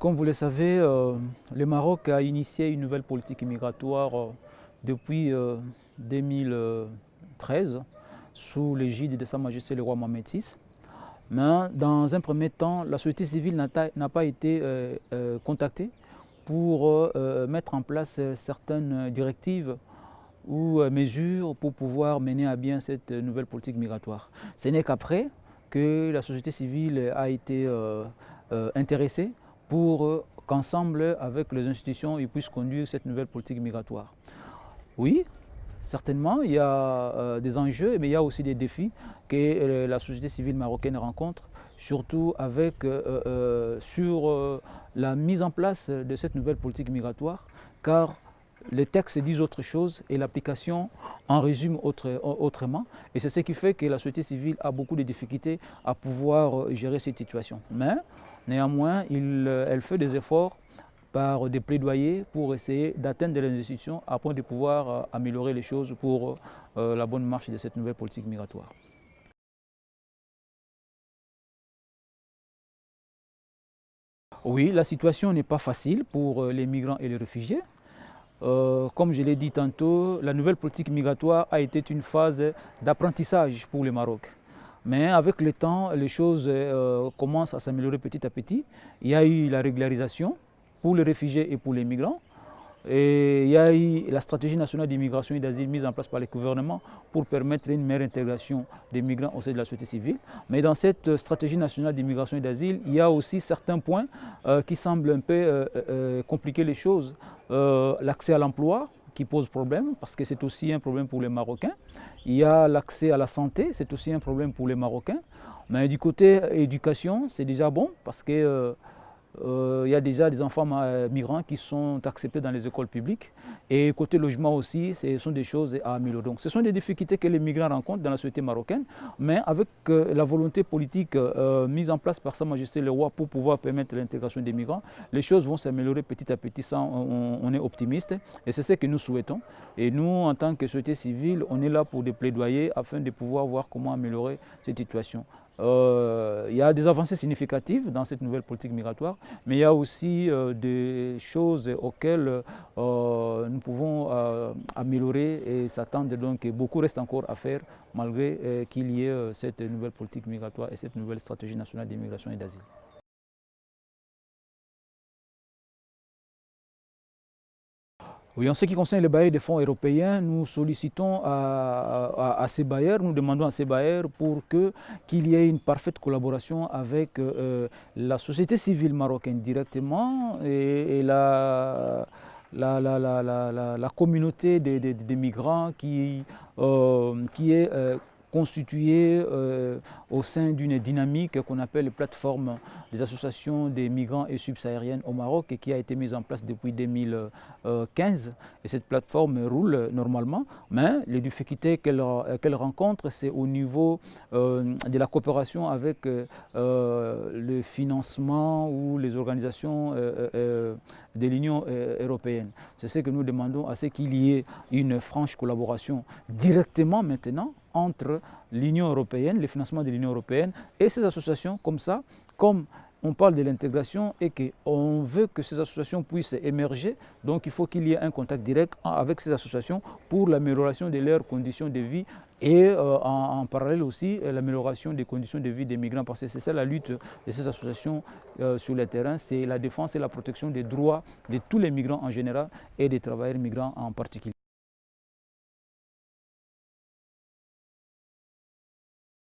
Comme vous le savez, le Maroc a initié une nouvelle politique migratoire depuis 2013 sous l'égide de Sa Majesté le roi Mohamed VI. Mais dans un premier temps, la société civile n'a pas été contactée pour mettre en place certaines directives ou mesures pour pouvoir mener à bien cette nouvelle politique migratoire. Ce n'est qu'après que la société civile a été intéressée pour qu'ensemble, avec les institutions, ils puissent conduire cette nouvelle politique migratoire. Oui, certainement, il y a des enjeux, mais il y a aussi des défis que la société civile marocaine rencontre, surtout sur la mise en place de cette nouvelle politique migratoire, car les textes disent autre chose et l'application en résume autrement. Et c'est ce qui fait que la société civile a beaucoup de difficultés à pouvoir gérer cette situation. Mais néanmoins, elle fait des efforts par des plaidoyers pour essayer d'atteindre les institutions afin de pouvoir améliorer les choses pour la bonne marche de cette nouvelle politique migratoire. Oui, la situation n'est pas facile pour les migrants et les réfugiés. Comme je l'ai dit tantôt, la nouvelle politique migratoire a été une phase d'apprentissage pour le Maroc. Mais avec le temps, les choses commencent à s'améliorer petit à petit. Il y a eu la régularisation pour les réfugiés et pour les migrants. Et il y a eu la stratégie nationale d'immigration et d'asile mise en place par le gouvernement pour permettre une meilleure intégration des migrants au sein de la société civile. Mais dans cette stratégie nationale d'immigration et d'asile, il y a aussi certains points qui semblent un peu compliquer les choses. L'accès à l'emploi qui pose problème parce que c'est aussi un problème pour les Marocains. Il y a l'accès à la santé, c'est aussi un problème pour les Marocains. Mais du côté éducation, c'est déjà bon parce que il y a déjà des enfants migrants qui sont acceptés dans les écoles publiques. Et côté logement aussi, ce sont des choses à améliorer. Donc, ce sont des difficultés que les migrants rencontrent dans la société marocaine, mais avec la volonté politique mise en place par Sa Majesté le roi pour pouvoir permettre l'intégration des migrants, les choses vont s'améliorer petit à petit. Ça, on est optimiste et c'est ce que nous souhaitons. Et nous, en tant que société civile, on est là pour des plaidoyers afin de pouvoir voir comment améliorer cette situation. Il y a des avancées significatives dans cette nouvelle politique migratoire, mais il y a aussi des choses auxquelles nous pouvons améliorer et s'attendre. Donc beaucoup reste encore à faire malgré qu'il y ait cette nouvelle politique migratoire et cette nouvelle stratégie nationale d'immigration et d'asile. Oui, en ce qui concerne les bailleurs des fonds européens, nous sollicitons à ces bailleurs, nous demandons à ces bailleurs qu'il y ait une parfaite collaboration avec la société civile marocaine directement et la communauté des migrants qui est constituée au sein d'une dynamique qu'on appelle plateforme des associations des migrants et subsahariennes au Maroc et qui a été mise en place depuis 2015. Et cette plateforme roule normalement, mais les difficultés qu'elle rencontre, c'est au niveau de la coopération avec le financement ou les organisations de l'Union européenne. C'est ce que nous demandons, à ce qu'il y ait une franche collaboration directement maintenant entre l'Union européenne, le financement de l'Union européenne et ces associations comme ça, comme on parle de l'intégration et qu'on veut que ces associations puissent émerger, donc il faut qu'il y ait un contact direct avec ces associations pour l'amélioration de leurs conditions de vie et en parallèle aussi l'amélioration des conditions de vie des migrants, parce que c'est ça la lutte de ces associations sur le terrain, c'est la défense et la protection des droits de tous les migrants en général et des travailleurs migrants en particulier.